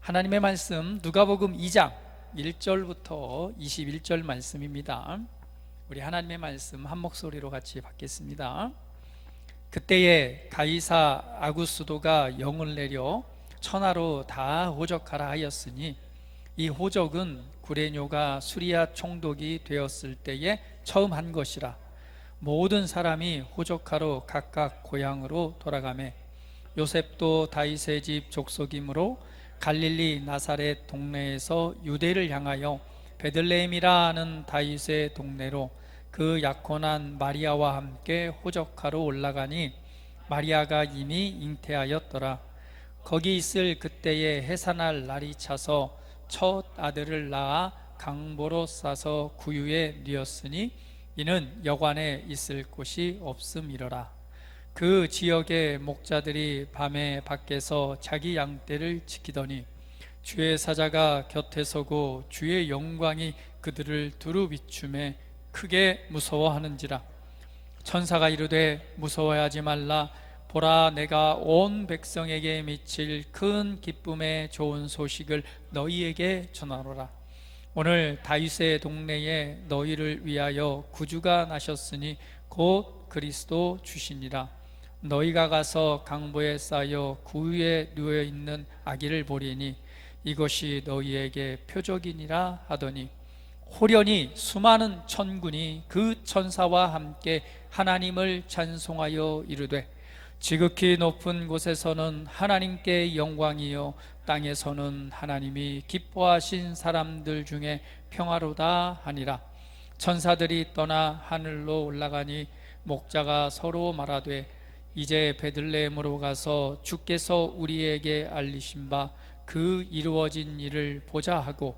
하나님의 말씀 누가복음 2장 1절부터 21절 말씀입니다. 우리 하나님의 말씀 한 목소리로 같이 받겠습니다. 그때에 가이사 아구스도가 영을 내려 천하로 다 호적하라 하였으니 이 호적은 구레뇨가 수리아 총독이 되었을 때에 처음 한 것이라. 모든 사람이 호적하러 각각 고향으로 돌아가매 요셉도 다윗의 집 족속이므로 갈릴리 나사렛 동네에서 유대를 향하여 베들레헴이라 하는 다윗의 동네로 그 약혼한 마리아와 함께 호적하러 올라가니 마리아가 이미 잉태하였더라. 거기 있을 그때에 해산할 날이 차서 첫 아들을 낳아 강보로 싸서 구유에 뉘었으니 이는 여관에 있을 곳이 없음이러라. 그 지역의 목자들이 밤에 밖에서 자기 양떼를 지키더니 주의 사자가 곁에 서고 주의 영광이 그들을 두루 비추매 크게 무서워하는지라. 천사가 이르되 무서워하지 말라. 보라, 내가 온 백성에게 미칠 큰 기쁨의 좋은 소식을 너희에게 전하노라. 오늘 다윗의 동네에 너희를 위하여 구주가 나셨으니 곧 그리스도 주시니라. 너희가 가서 강보에 쌓여 구유에 누워 있는 아기를 보리니 이것이 너희에게 표적이니라 하더니 호련히 수많은 천군이 그 천사와 함께 하나님을 찬송하여 이르되 지극히 높은 곳에서는 하나님께 영광이요 땅에서는 하나님이 기뻐하신 사람들 중에 평화로다 하니라. 천사들이 떠나 하늘로 올라가니 목자가 서로 말하되 이제 베들레헴으로 가서 주께서 우리에게 알리신 바 그 이루어진 일을 보자 하고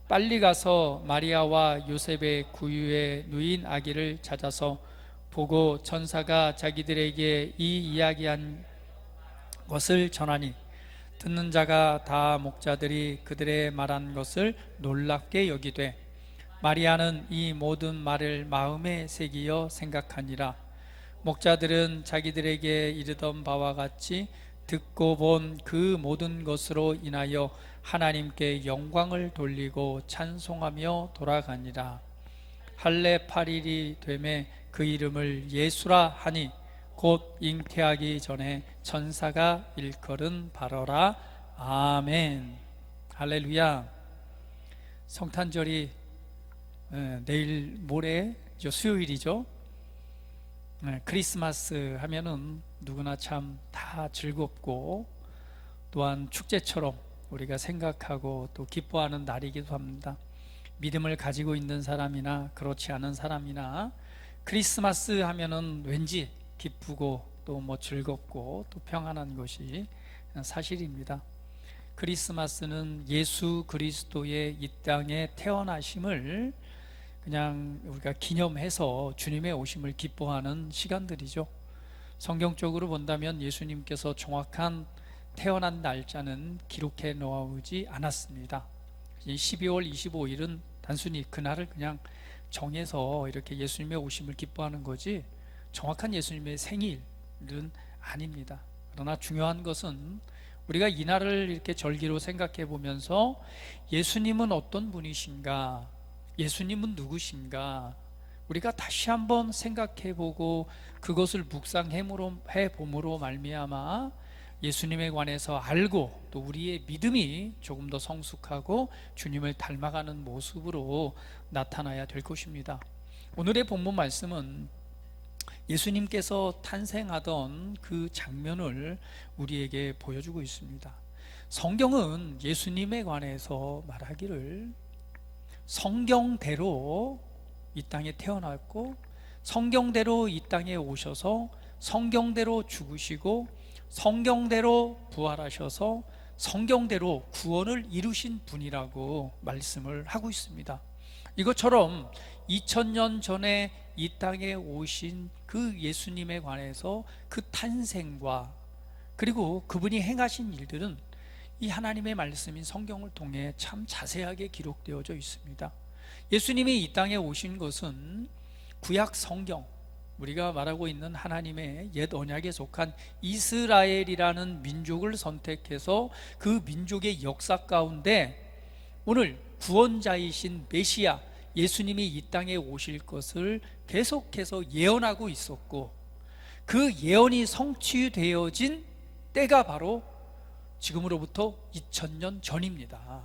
빨리 가서 마리아와 요셉의 구유에 누인 아기를 찾아서 보고 천사가 자기들에게 이 이야기한 것을 전하니 듣는 자가 다 목자들이 그들의 말한 것을 놀랍게 여기되 마리아는 이 모든 말을 마음에 새기어 생각하니라. 목자들은 자기들에게 이르던 바와 같이 듣고 본 그 모든 것으로 인하여 하나님께 영광을 돌리고 찬송하며 돌아가니라. 할례 8일이 되매 그 이름을 예수라 하니 곧 잉태하기 전에 천사가 일컬은 바로라. 아멘. 할렐루야. 성탄절이 내일 모레 수요일이죠. 크리스마스 하면은 누구나 참 다 즐겁고 또한 축제처럼 우리가 생각하고 또 기뻐하는 날이기도 합니다. 믿음을 가지고 있는 사람이나 그렇지 않은 사람이나 크리스마스 하면은 왠지 기쁘고 또 즐겁고 또 평안한 것이 사실입니다. 크리스마스는 예수 그리스도의 이 땅에 태어나심을 그냥 우리가 기념해서 주님의 오심을 기뻐하는 시간들이죠. 성경적으로 본다면 예수님께서 정확한 태어난 날짜는 기록해 놓아오지 않았습니다. 12월 25일은 단순히 그날을 그냥 정해서 이렇게 예수님의 오심을 기뻐하는 거지 정확한 예수님의 생일은 아닙니다. 그러나 중요한 것은 우리가 이날을 이렇게 절기로 생각해 보면서 예수님은 어떤 분이신가, 예수님은 누구신가 우리가 다시 한번 생각해 보고 그것을 묵상해 봄으로 말미암아 예수님에 관해서 알고 또 우리의 믿음이 조금 더 성숙하고 주님을 닮아가는 모습으로 나타나야 될 것입니다. 오늘의 본문 말씀은 예수님께서 탄생하던 그 장면을 우리에게 보여주고 있습니다. 성경은 예수님에 관해서 말하기를 성경대로 이 땅에 태어났고 성경대로 이 땅에 오셔서 성경대로 죽으시고 성경대로 부활하셔서 성경대로 구원을 이루신 분이라고 말씀을 하고 있습니다. 이것처럼 2000년 전에 이 땅에 오신 그 예수님에 관해서 그 탄생과 그리고 그분이 행하신 일들은 이 하나님의 말씀인 성경을 통해 참 자세하게 기록되어져 있습니다. 예수님이 이 땅에 오신 것은 구약 성경 우리가 말하고 있는 하나님의 옛 언약에 속한 이스라엘이라는 민족을 선택해서 그 민족의 역사 가운데 오늘 구원자이신 메시아 예수님이 이 땅에 오실 것을 계속해서 예언하고 있었고, 그 예언이 성취되어진 때가 바로 지금으로부터 2000년 전입니다.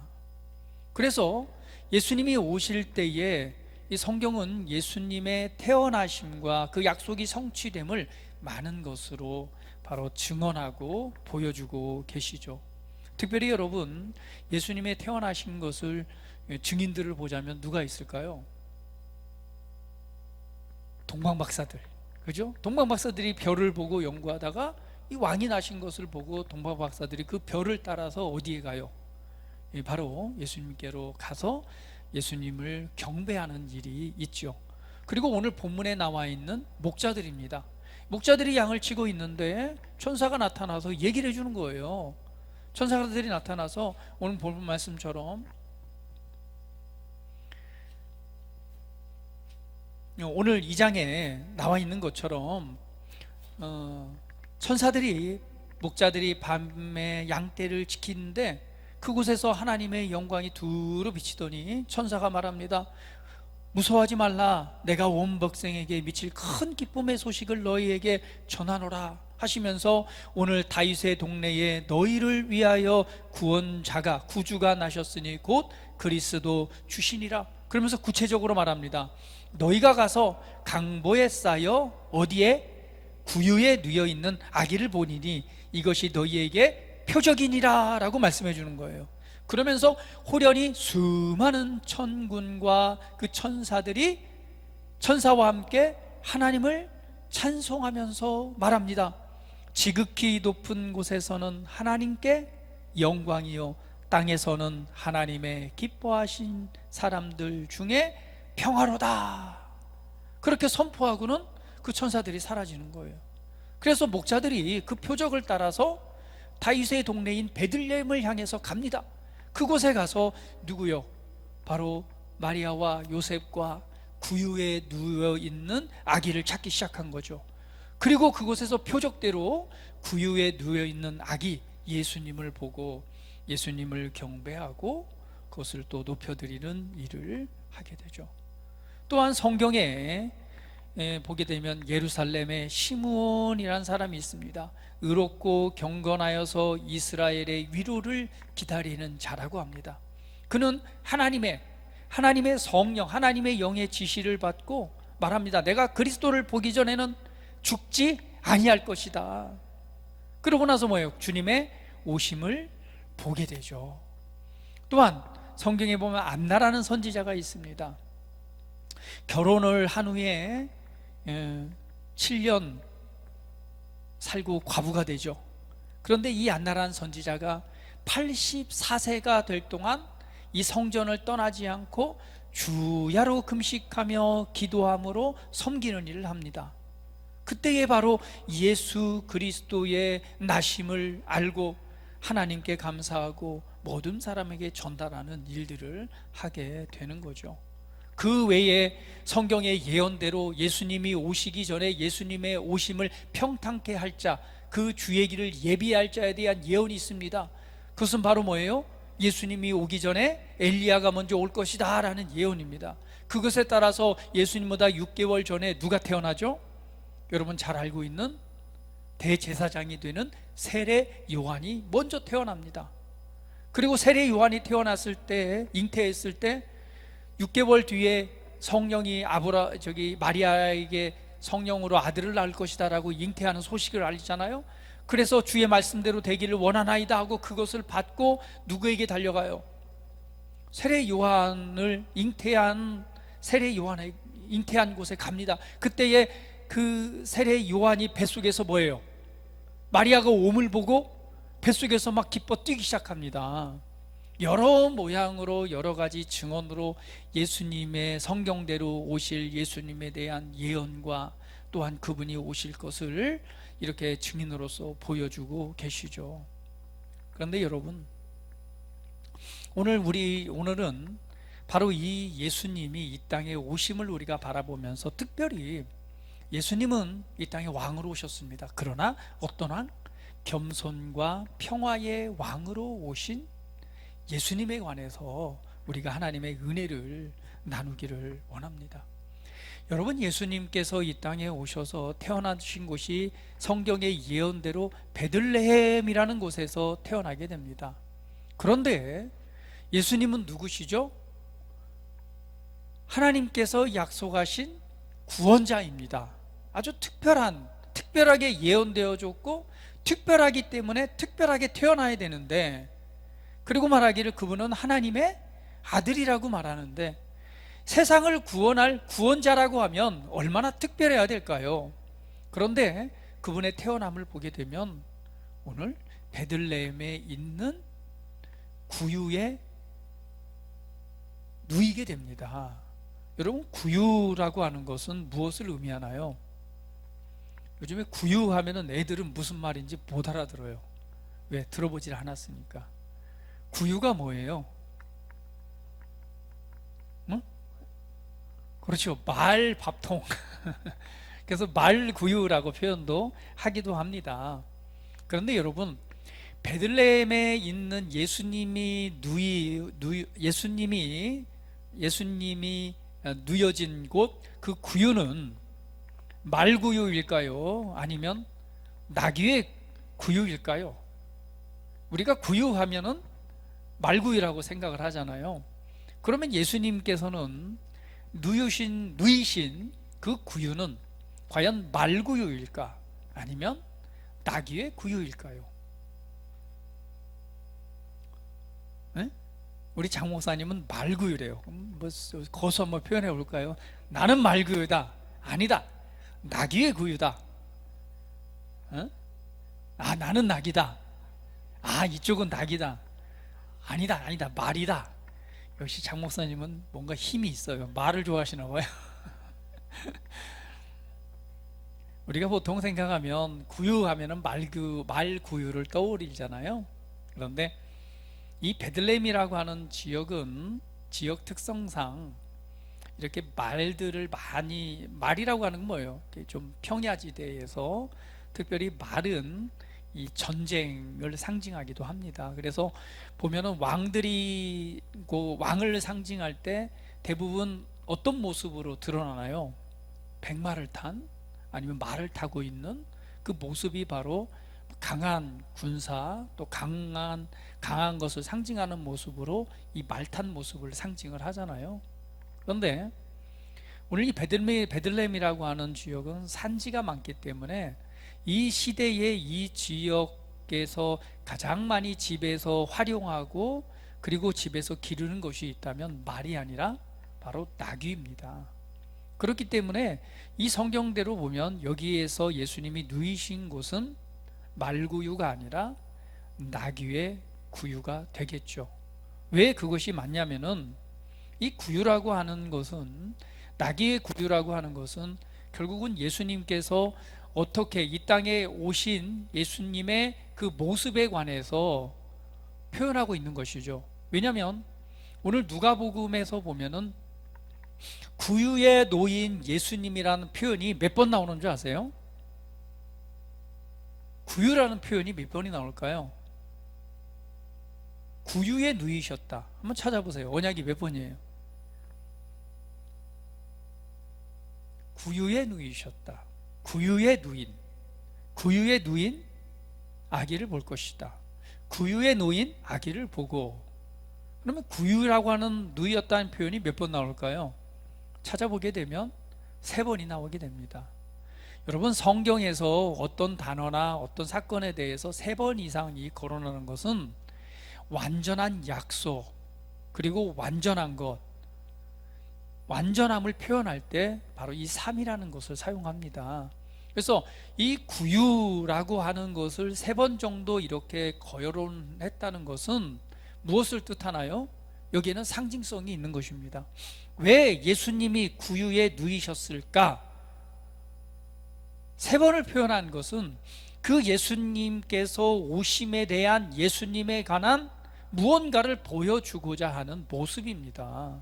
그래서 예수님이 오실 때에 이 성경은 예수님의 태어나심과 그 약속이 성취됨을 많은 것으로 바로 증언하고 보여주고 계시죠. 특별히 여러분, 예수님의 태어나신 것을 증인들을 보자면 누가 있을까요? 동방박사들, 그죠? 동방박사들이 별을 보고 연구하다가 이 왕이 나신 것을 보고 동방박사들이 그 별을 따라서 어디에 가요? 바로 예수님께로 가서 예수님을 경배하는 일이 있죠. 그리고 오늘 본문에 나와 있는 목자들입니다. 목자들이 양을 치고 있는데 천사가 나타나서 얘기를 해주는 거예요. 천사들이 나타나서 오늘 본문 말씀처럼 오늘 2장에 나와 있는 것처럼 천사들이, 목자들이 밤에 양떼를 지키는데 그곳에서 하나님의 영광이 두루 비치더니 천사가 말합니다. 무서워하지 말라, 내가 온 백성에게 미칠 큰 기쁨의 소식을 너희에게 전하노라 하시면서 오늘 다윗의 동네에 너희를 위하여 구원자가, 구주가 나셨으니 곧 그리스도 주시니라. 그러면서 구체적으로 말합니다. 너희가 가서 강보에 쌓여 어디에? 구유에 누여 있는 아기를 보니니 이것이 너희에게 표적이니라 라고 말씀해 주는 거예요. 그러면서 호련히 수많은 천군과 그 천사들이 천사와 함께 하나님을 찬송하면서 말합니다. 지극히 높은 곳에서는 하나님께 영광이요, 땅에서는 하나님의 기뻐하신 사람들 중에 평화로다. 그렇게 선포하고는 그 천사들이 사라지는 거예요. 그래서 목자들이 그 표적을 따라서 다윗의 동네인 베들레헴을 향해서 갑니다. 그곳에 가서 누구요? 바로 마리아와 요셉과 구유에 누워있는 아기를 찾기 시작한 거죠. 그리고 그곳에서 표적대로 구유에 누워있는 아기 예수님을 보고 예수님을 경배하고 그것을 또 높여드리는 일을 하게 되죠. 또한 성경에 보게 되면 예루살렘에 시므온이라는 사람이 있습니다. 의롭고 경건하여서 이스라엘의 위로를 기다리는 자라고 합니다. 그는 하나님의 성령, 하나님의 영의 지시를 받고 말합니다. 내가 그리스도를 보기 전에는 죽지 아니할 것이다. 그러고 나서 뭐예요? 주님의 오심을 보게 되죠. 또한 성경에 보면 안나라는 선지자가 있습니다. 결혼을 한 후에 7년 살고 과부가 되죠. 그런데 이 안나라는 선지자가 84세가 될 동안 이 성전을 떠나지 않고 주야로 금식하며 기도함으로 섬기는 일을 합니다. 그때에 바로 예수 그리스도의 나심을 알고 하나님께 감사하고 모든 사람에게 전달하는 일들을 하게 되는 거죠. 그 외에 성경의 예언대로 예수님이 오시기 전에 예수님의 오심을 평탄케 할 자, 그 주의 길을 예비할 자에 대한 예언이 있습니다. 그것은 바로 뭐예요? 예수님이 오기 전에 엘리야가 먼저 올 것이다 라는 예언입니다. 그것에 따라서 예수님보다 6개월 전에 누가 태어나죠? 여러분 잘 알고 있는 대제사장이 되는 세례 요한이 먼저 태어납니다. 그리고 세례 요한이 태어났을 때, 잉태했을 때 6개월 뒤에 성령이 마리아에게 성령으로 아들을 낳을 것이다 라고 잉태하는 소식을 알리잖아요. 그래서 주의 말씀대로 되기를 원하나이다 하고 그것을 받고 누구에게 달려가요? 세례 요한을 잉태한 곳에 갑니다. 그때에 그 세례 요한이 뱃속에서 뭐예요? 마리아가 옴을 보고 뱃속에서 막 기뻐 뛰기 시작합니다. 여러 모양으로 여러 가지 증언으로 예수님의 성경대로 오실 예수님에 대한 예언과 또한 그분이 오실 것을 이렇게 증인으로서 보여주고 계시죠. 그런데 여러분, 오늘은 바로 이 예수님이 이 땅에 오심을 우리가 바라보면서 특별히 예수님은 이 땅에 왕으로 오셨습니다. 그러나 어떤 왕? 겸손과 평화의 왕으로 오신 예수님에 관해서 우리가 하나님의 은혜를 나누기를 원합니다. 여러분, 예수님께서 이 땅에 오셔서 태어나신 곳이 성경의 예언대로 베들레헴이라는 곳에서 태어나게 됩니다. 그런데 예수님은 누구시죠? 하나님께서 약속하신 구원자입니다. 아주 특별하게 예언되어졌고 특별하기 때문에 특별하게 태어나야 되는데, 그리고 말하기를 그분은 하나님의 아들이라고 말하는데, 세상을 구원할 구원자라고 하면 얼마나 특별해야 될까요? 그런데 그분의 태어남을 보게 되면 오늘 베들레헴에 있는 구유에 누이게 됩니다. 여러분, 구유라고 하는 것은 무엇을 의미하나요? 요즘에 구유하면은 애들은 무슨 말인지 못 알아들어요. 왜? 들어보질 않았으니까. 구유가 뭐예요? 응? 그렇죠. 말 밥통. 그래서 말구유라고 표현도 하기도 합니다. 그런데 여러분, 베들레헴에 있는 예수님이 누여진 곳, 그 구유는 말구유일까요? 아니면 나귀의 구유일까요? 우리가 구유하면은 말구유라고 생각을 하잖아요. 그러면 예수님께서는 누이신 그 구유는 과연 말구유일까? 아니면 나귀의 구유일까요? 네? 우리 장 목사님은 말구유래요. 뭐 거수 한번 표현해 볼까요? 나는 말구유다. 아니다. 나귀의 구유다. 어? 아, 나는 나귀다. 아, 이쪽은 나귀다. 아니다, 말이다. 역시 장 목사님은 뭔가 힘이 있어요. 말을 좋아하시나 봐요. 우리가 보통 생각하면 구유하면은 말구유를 떠올리잖아요. 그런데 이 베들레헴이라고 하는 지역은 지역 특성상 이렇게 말들을 많이, 말이라고 하는 건 뭐예요? 좀 평야지대에서 특별히 말은 이 전쟁을 상징하기도 합니다. 그래서 보면은 왕들이 왕을 상징할 때 대부분 어떤 모습으로 드러나나요? 백마를 탄, 아니면 말을 타고 있는 그 모습이 바로 강한 군사, 또 강한 것을 상징하는 모습으로 이 말 탄 모습을 상징을 하잖아요. 그런데 오늘 이 베들레헴이라고 하는 지역은 산지가 많기 때문에 이 시대에 이 지역에서 가장 많이 집에서 활용하고 그리고 집에서 기르는 것이 있다면 말이 아니라 바로 나귀입니다. 그렇기 때문에 이 성경대로 보면 여기에서 예수님이 누이신 곳은 말구유가 아니라 나귀의 구유가 되겠죠. 왜 그것이 맞냐면은 이 구유라고 하는 것은, 나귀의 구유라고 하는 것은 결국은 예수님께서 어떻게 이 땅에 오신 예수님의 그 모습에 관해서 표현하고 있는 것이죠. 왜냐하면 오늘 누가복음에서 보면은 구유에 놓인 예수님이라는 표현이 몇 번 나오는 줄 아세요? 구유라는 표현이 몇 번이 나올까요? 구유에 누이셨다. 한번 찾아보세요. 언약이 몇 번이에요? 구유에 누이셨다. 구유에 누인 아기를 볼 것이다. 구유에 놓인 아기를 보고. 그러면 구유라고 하는 누이었다는 표현이 몇 번 나올까요? 찾아보게 되면 3번이 나오게 됩니다. 여러분, 성경에서 어떤 단어나 어떤 사건에 대해서 3번 이상이 거론하는 것은 완전한 약속, 그리고 완전한 것, 완전함을 표현할 때 바로 이 3이라는 것을 사용합니다. 그래서 이 구유라고 하는 것을 3번 정도 이렇게 거론했다는 것은 무엇을 뜻하나요? 여기에는 상징성이 있는 것입니다. 왜 예수님이 구유에 누이셨을까? 3번을 표현한 것은 그 예수님께서 오심에 대한, 예수님에 관한 무언가를 보여주고자 하는 모습입니다.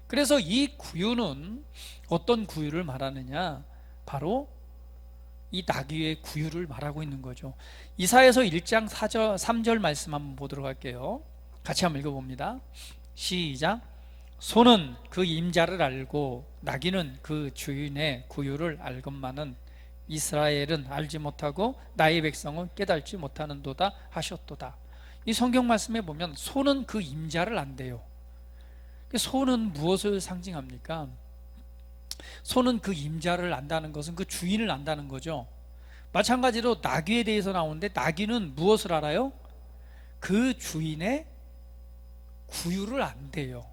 그래서 이 구유는 어떤 구유를 말하느냐? 바로 이 나귀의 구유를 말하고 있는 거죠. 이사야서 1장 3절 말씀 한번 보도록 할게요. 같이 한번 읽어봅니다. 시작. 소는 그 임자를 알고 나귀는 그 주인의 구유를 알건만은 이스라엘은 알지 못하고 나의 백성은 깨달지 못하는도다 하셨도다. 이 성경 말씀에 보면 소는 그 임자를 안대요. 소는 무엇을 상징합니까? 소는 그 임자를 안다는 것은 그 주인을 안다는 거죠. 마찬가지로 나귀에 대해서 나오는데 나귀는 무엇을 알아요? 그 주인의 구유를 안대요.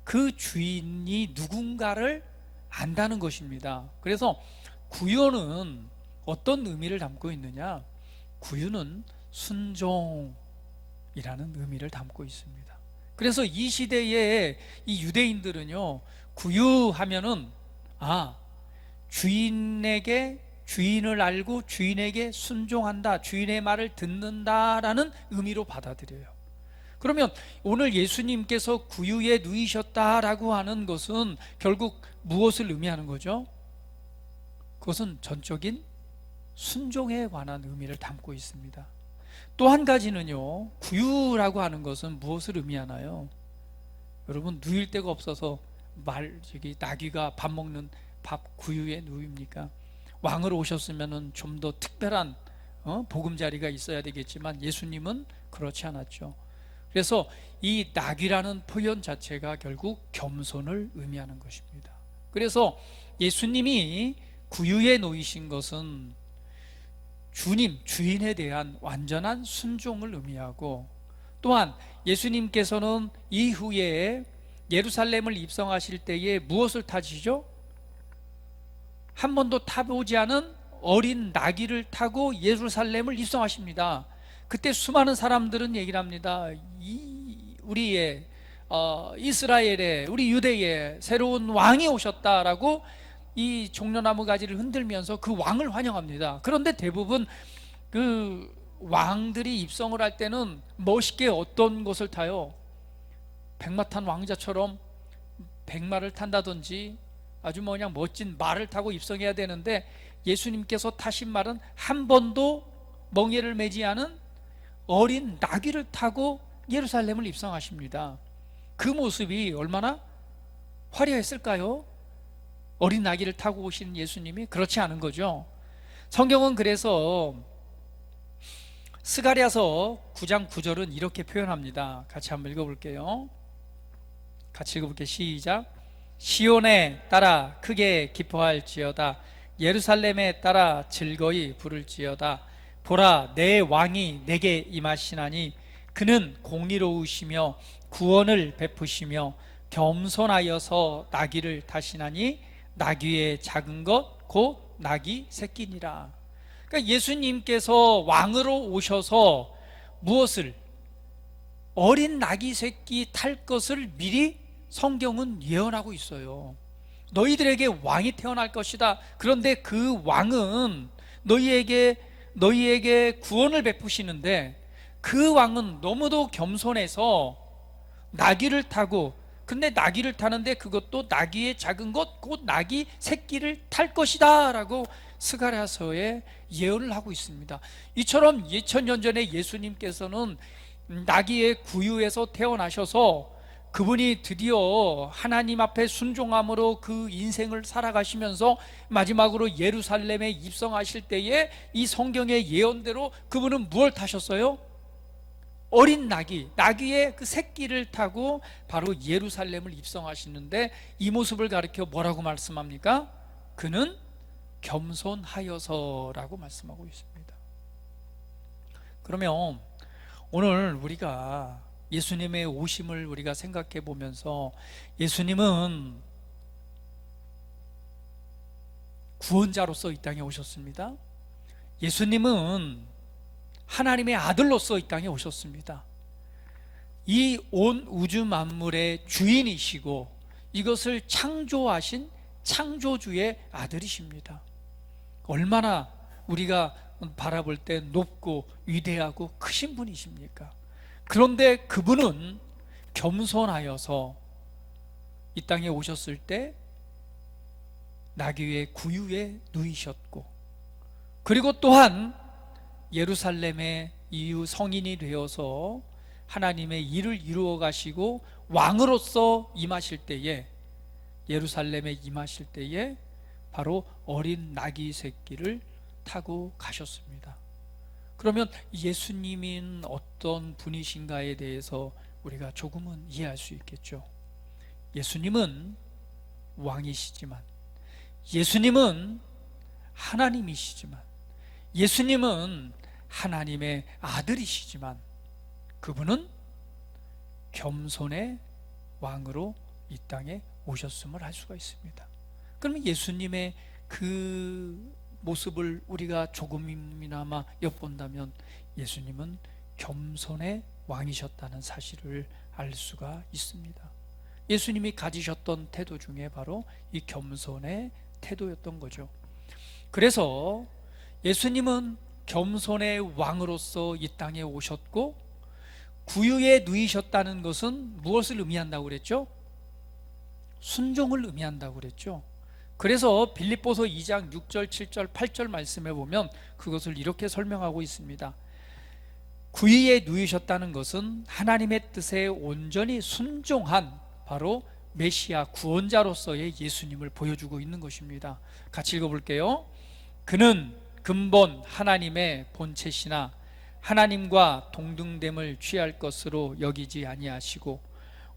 그 주인이 누군가를 안다는 것입니다. 그래서 구유는 어떤 의미를 담고 있느냐? 구유는 순종이라는 의미를 담고 있습니다. 그래서 이 시대에 이 유대인들은요, 구유하면은 주인을 알고 주인에게 순종한다, 주인의 말을 듣는다라는 의미로 받아들여요. 그러면 오늘 예수님께서 구유에 누이셨다라고 하는 것은 결국 무엇을 의미하는 거죠? 그것은 전적인 순종에 관한 의미를 담고 있습니다. 또 한 가지는요, 구유라고 하는 것은 무엇을 의미하나요? 여러분, 누일 데가 없어서 나귀가 밥 먹는 밥 구유에 누입니까? 왕으로 오셨으면 좀 더 특별한 보금자리가 있어야 되겠지만 예수님은 그렇지 않았죠. 그래서 이 나귀라는 표현 자체가 결국 겸손을 의미하는 것입니다. 그래서 예수님이 구유에 놓이신 것은 주인에 대한 완전한 순종을 의미하고, 또한 예수님께서는 이후에 예루살렘을 입성하실 때에 무엇을 타시죠? 한 번도 타보지 않은 어린 나귀를 타고 예루살렘을 입성하십니다. 그때 수많은 사람들은 얘기를 합니다. 우리의 이스라엘의, 우리 유대의 새로운 왕이 오셨다라고 이 종려나무 가지를 흔들면서 그 왕을 환영합니다. 그런데 대부분 그 왕들이 입성을 할 때는 멋있게 어떤 것을 타요? 백마탄 왕자처럼 백마를 탄다든지 아주 그냥 멋진 말을 타고 입성해야 되는데, 예수님께서 타신 말은 한 번도 멍에를 매지 않은 어린 나귀를 타고 예루살렘을 입성하십니다. 그 모습이 얼마나 화려했을까요? 어린 나귀를 타고 오시는 예수님이 그렇지 않은 거죠. 성경은 그래서 스가랴서 9장 9절은 이렇게 표현합니다. 같이 한번 읽어볼게요. 같이 읽어볼게요. 시작. 시온에 따라 크게 기뻐할지어다, 예루살렘에 따라 즐거이 부를지어다. 보라, 내 왕이 내게 임하시나니 그는 공의로우시며 구원을 베푸시며 겸손하여서 나귀를 타시나니 나귀의 작은 것 곧 나귀 새끼니라. 그러니까 예수님께서 왕으로 오셔서 무엇을? 어린 나귀 새끼 탈 것을 미리 성경은 예언하고 있어요. 너희들에게 왕이 태어날 것이다. 그런데 그 왕은 너희에게 구원을 베푸시는데, 그 왕은 너무도 겸손해서 나귀를 타고, 근데 나귀를 타는데 그것도 나귀의 작은 것 곧 나귀 새끼를 탈 것이다 라고 스가랴서에 예언을 하고 있습니다. 이처럼 2000년 전에 예수님께서는 나귀의 구유에서 태어나셔서 그분이 드디어 하나님 앞에 순종함으로 그 인생을 살아가시면서 마지막으로 예루살렘에 입성하실 때에 이 성경의 예언대로 그분은 무엇을 타셨어요? 어린 나귀의 그 새끼를 타고 바로 예루살렘을 입성하시는데, 이 모습을 가리켜 뭐라고 말씀합니까? 그는 겸손하여서라고 말씀하고 있습니다. 그러면 오늘 우리가 예수님의 오심을 우리가 생각해 보면서, 예수님은 구원자로서 이 땅에 오셨습니다. 예수님은 하나님의 아들로서 이 땅에 오셨습니다. 이 온 우주 만물의 주인이시고 이것을 창조하신 창조주의 아들이십니다. 얼마나 우리가 바라볼 때 높고 위대하고 크신 분이십니까? 그런데 그분은 겸손하여서 이 땅에 오셨을 때 나귀의 구유에 누이셨고, 그리고 또한 예루살렘의 이후 성인이 되어서 하나님의 일을 이루어 가시고 왕으로서 임하실 때에, 예루살렘에 임하실 때에 바로 어린 나귀 새끼를 타고 가셨습니다. 그러면 예수님은 어떤 분이신가에 대해서 우리가 조금은 이해할 수 있겠죠. 예수님은 왕이시지만, 예수님은 하나님이시지만, 예수님은 하나님의 아들이시지만, 그분은 겸손의 왕으로 이 땅에 오셨음을 알 수가 있습니다. 그러면 예수님의 그 모습을 우리가 조금이나마 엿본다면 예수님은 겸손의 왕이셨다는 사실을 알 수가 있습니다. 예수님이 가지셨던 태도 중에 바로 이 겸손의 태도였던 거죠. 그래서 예수님은 겸손의 왕으로서 이 땅에 오셨고, 구유에 누이셨다는 것은 무엇을 의미한다고 그랬죠? 순종을 의미한다고 그랬죠. 그래서 빌립보서 2장 6절, 7절, 8절 말씀에 보면 그것을 이렇게 설명하고 있습니다. 구유에 누이셨다는 것은 하나님의 뜻에 온전히 순종한 바로 메시아 구원자로서의 예수님을 보여주고 있는 것입니다. 같이 읽어볼게요. 그는 근본 하나님의 본체시나 하나님과 동등됨을 취할 것으로 여기지 아니하시고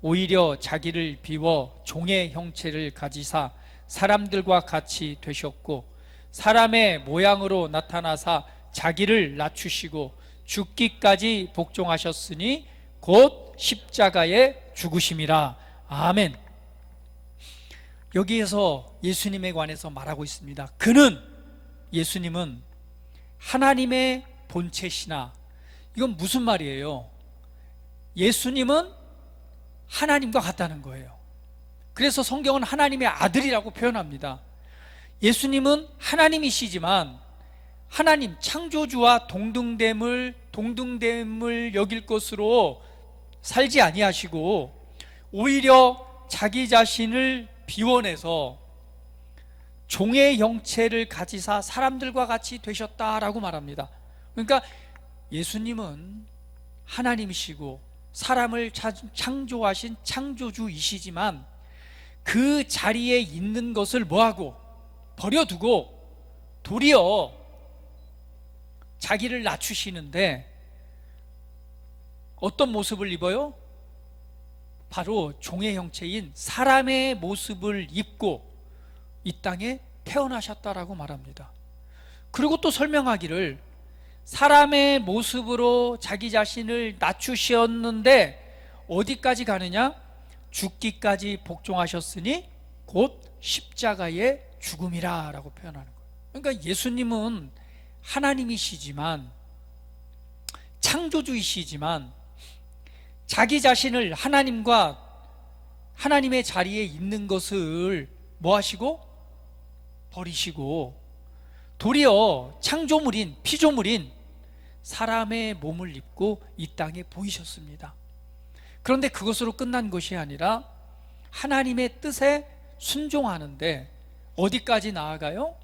오히려 자기를 비워 종의 형체를 가지사 사람들과 같이 되셨고, 사람의 모양으로 나타나사 자기를 낮추시고 죽기까지 복종하셨으니 곧 십자가에 죽으심이라. 아멘. 여기에서 예수님에 관해서 말하고 있습니다. 그는, 예수님은 하나님의 본체시나, 이건 무슨 말이에요? 예수님은 하나님과 같다는 거예요. 그래서 성경은 하나님의 아들이라고 표현합니다. 예수님은 하나님이시지만 하나님 창조주와 동등됨을 여길 것으로 살지 아니하시고 오히려 자기 자신을 비워내서 종의 형체를 가지사 사람들과 같이 되셨다라고 말합니다. 그러니까 예수님은 하나님이시고 사람을 창조하신 창조주이시지만 그 자리에 있는 것을 뭐하고 버려두고 도리어 자기를 낮추시는데 어떤 모습을 입어요? 바로 종의 형체인 사람의 모습을 입고 이 땅에 태어나셨다라고 말합니다. 그리고 또 설명하기를 사람의 모습으로 자기 자신을 낮추셨는데 어디까지 가느냐? 죽기까지 복종하셨으니 곧 십자가의 죽음이라 라고 표현하는 거예요. 그러니까 예수님은 하나님이시지만 창조주이시지만 자기 자신을 하나님과 하나님의 자리에 있는 것을 뭐 하시고? 버리시고 도리어 창조물인 피조물인 사람의 몸을 입고 이 땅에 보이셨습니다. 그런데 그것으로 끝난 것이 아니라 하나님의 뜻에 순종하는데 어디까지 나아가요?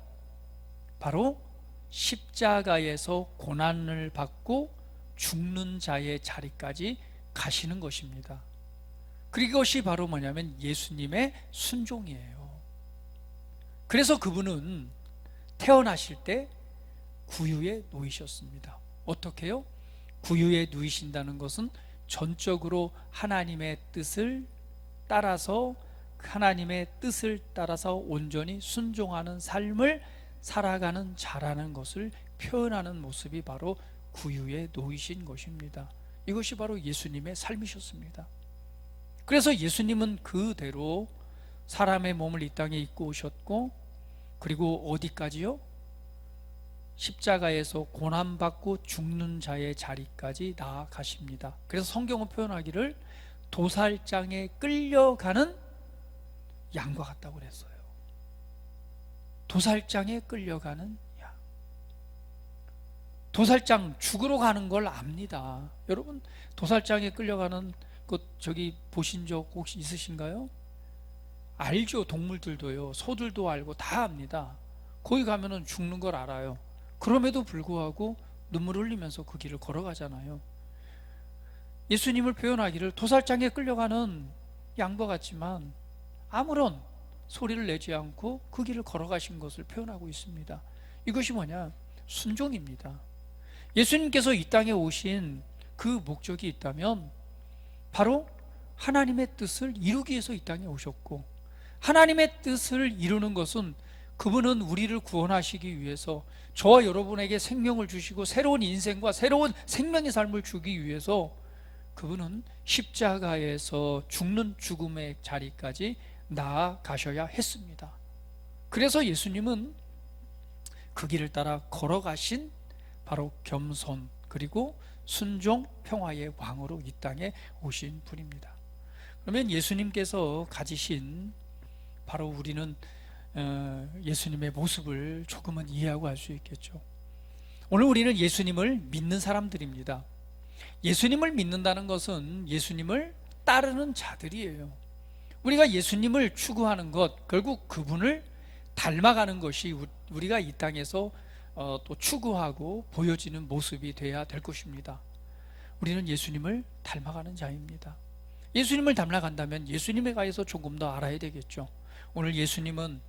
바로 십자가에서 고난을 받고 죽는 자의 자리까지 가시는 것입니다. 그것이 바로 뭐냐면 예수님의 순종이에요. 그래서 그분은 태어나실 때 구유에 놓이셨습니다. 어떻게요? 구유에 누이신다는 것은 전적으로 하나님의 뜻을 따라서 온전히 순종하는 삶을 살아가는 자라는 것을 표현하는 모습이 바로 구유에 놓이신 것입니다. 이것이 바로 예수님의 삶이셨습니다. 그래서 예수님은 그대로 사람의 몸을 이 땅에 입고 오셨고, 그리고 어디까지요? 십자가에서 고난받고 죽는 자의 자리까지 나아가십니다. 그래서 성경은 표현하기를 도살장에 끌려가는 양과 같다고 그랬어요. 도살장에 끌려가는 양. 도살장 죽으러 가는 걸 압니다. 여러분 도살장에 끌려가는 것 저기 보신 적 혹시 있으신가요? 알죠. 동물들도요. 소들도 알고 다 압니다. 거기 가면은 죽는 걸 알아요. 그럼에도 불구하고 눈물 흘리면서 그 길을 걸어가잖아요. 예수님을 표현하기를 도살장에 끌려가는 양과 같지만 아무런 소리를 내지 않고 그 길을 걸어가신 것을 표현하고 있습니다. 이것이 뭐냐? 순종입니다. 예수님께서 이 땅에 오신 그 목적이 있다면 바로 하나님의 뜻을 이루기 위해서 이 땅에 오셨고, 하나님의 뜻을 이루는 것은 그분은 우리를 구원하시기 위해서 저와 여러분에게 생명을 주시고 새로운 인생과 새로운 생명의 삶을 주기 위해서 그분은 십자가에서 죽는 죽음의 자리까지 나아가셔야 했습니다. 그래서 예수님은 그 길을 따라 걸어가신 바로 겸손 그리고 순종 평화의 왕으로 이 땅에 오신 분입니다. 그러면 예수님께서 가지신 바로 우리는 예수님의 모습을 조금은 이해하고 알 수 있겠죠. 오늘 우리는 예수님을 믿는 사람들입니다. 예수님을 믿는다는 것은 예수님을 따르는 자들이에요. 우리가 예수님을 추구하는 것, 결국 그분을 닮아가는 것이 우리가 이 땅에서 또 추구하고 보여지는 모습이 돼야 될 것입니다. 우리는 예수님을 닮아가는 자입니다. 예수님을 닮아간다면 예수님에 관해서 조금 더 알아야 되겠죠. 오늘 예수님은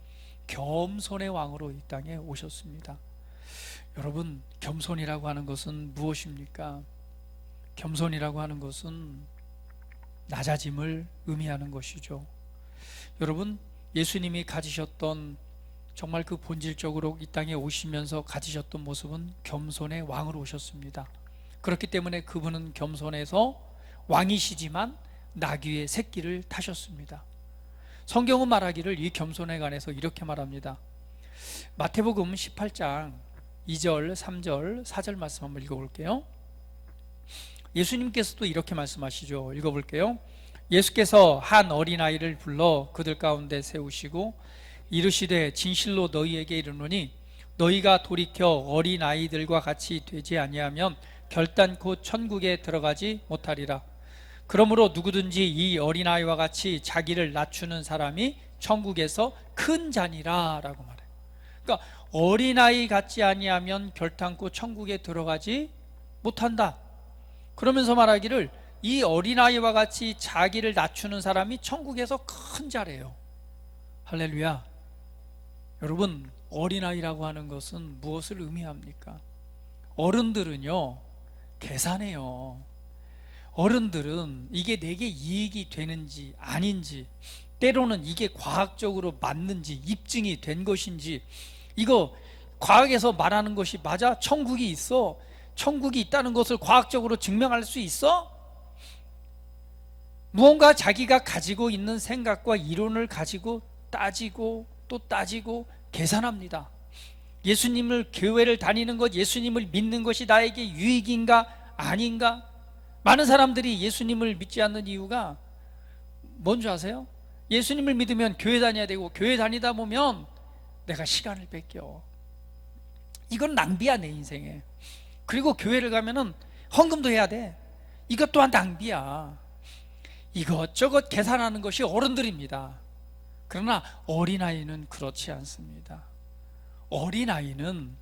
겸손의 왕으로 이 땅에 오셨습니다. 여러분, 겸손이라고 하는 것은 무엇입니까? 겸손이라고 하는 것은 낮아짐을 의미하는 것이죠. 여러분, 예수님이 가지셨던 정말 그 본질적으로 이 땅에 오시면서 가지셨던 모습은 겸손의 왕으로 오셨습니다. 그렇기 때문에 그분은 겸손해서 왕이시지만 나귀의 새끼를 타셨습니다. 성경은 말하기를 이 겸손에 관해서 이렇게 말합니다. 마태복음 18장 2절, 3절, 4절 말씀 한번 읽어볼게요. 예수님께서도 이렇게 말씀하시죠. 읽어볼게요. 예수께서 한 어린아이를 불러 그들 가운데 세우시고 이르시되 진실로 너희에게 이르노니 너희가 돌이켜 어린아이들과 같이 되지 아니하면 결단코 천국에 들어가지 못하리라. 그러므로 누구든지 이 어린아이와 같이 자기를 낮추는 사람이 천국에서 큰 자니라 라고 말해요. 그러니까 어린아이 같지 아니하면 결단코 천국에 들어가지 못한다. 그러면서 말하기를 이 어린아이와 같이 자기를 낮추는 사람이 천국에서 큰 자래요. 할렐루야. 여러분, 어린아이라고 하는 것은 무엇을 의미합니까? 어른들은요, 계산해요. 어른들은 이게 내게 이익이 되는지 아닌지, 때로는 이게 과학적으로 맞는지 입증이 된 것인지, 이거 과학에서 말하는 것이 맞아? 천국이 있어? 천국이 있다는 것을 과학적으로 증명할 수 있어? 무언가 자기가 가지고 있는 생각과 이론을 가지고 따지고 또 따지고 계산합니다. 예수님을 교회를 다니는 것, 예수님을 믿는 것이 나에게 유익인가 아닌가? 많은 사람들이 예수님을 믿지 않는 이유가 뭔지 아세요? 예수님을 믿으면 교회 다녀야 되고 교회 다니다 보면 내가 시간을 뺏겨. 이건 낭비야, 내 인생에. 그리고 교회를 가면은 헌금도 해야 돼. 이것 또한 낭비야. 이것저것 계산하는 것이 어른들입니다. 그러나 어린아이는 그렇지 않습니다. 어린아이는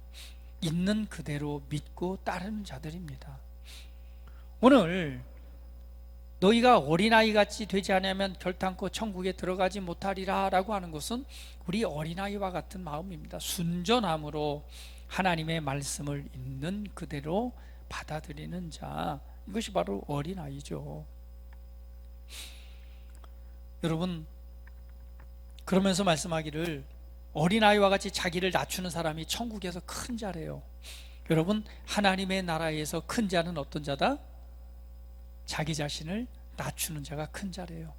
있는 그대로 믿고 따르는 자들입니다. 오늘 너희가 어린아이같이 되지 않으면 결단코 천국에 들어가지 못하리라 라고 하는 것은 우리 어린아이와 같은 마음입니다. 순전함으로 하나님의 말씀을 있는 그대로 받아들이는 자, 이것이 바로 어린아이죠. 여러분, 그러면서 말씀하기를 어린아이와 같이 자기를 낮추는 사람이 천국에서 큰 자래요. 여러분, 하나님의 나라에서 큰 자는 어떤 자다? 자기 자신을 낮추는 자가 큰 자래요.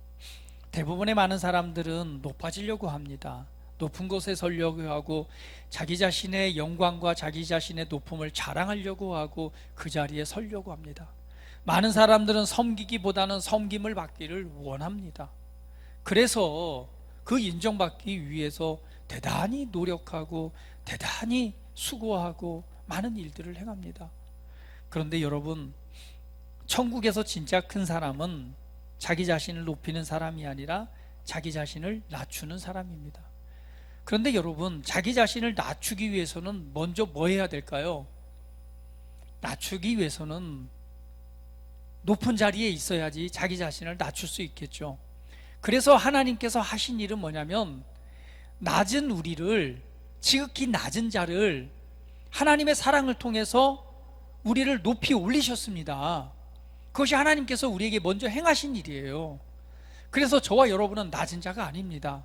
대부분의 많은 사람들은 높아지려고 합니다. 높은 곳에 서려고 하고 자기 자신의 영광과 자기 자신의 높음을 자랑하려고 하고 그 자리에 서려고 합니다. 많은 사람들은 섬기기보다는 섬김을 받기를 원합니다. 그래서 그 인정받기 위해서 대단히 노력하고 대단히 수고하고 많은 일들을 행합니다. 그런데 여러분, 천국에서 진짜 큰 사람은 자기 자신을 높이는 사람이 아니라 자기 자신을 낮추는 사람입니다. 그런데 여러분, 자기 자신을 낮추기 위해서는 먼저 뭐 해야 될까요? 낮추기 위해서는 높은 자리에 있어야지 자기 자신을 낮출 수 있겠죠. 그래서 하나님께서 하신 일은 뭐냐면, 낮은 우리를, 지극히 낮은 자를 하나님의 사랑을 통해서 우리를 높이 올리셨습니다. 그것이 하나님께서 우리에게 먼저 행하신 일이에요. 그래서 저와 여러분은 낮은 자가 아닙니다.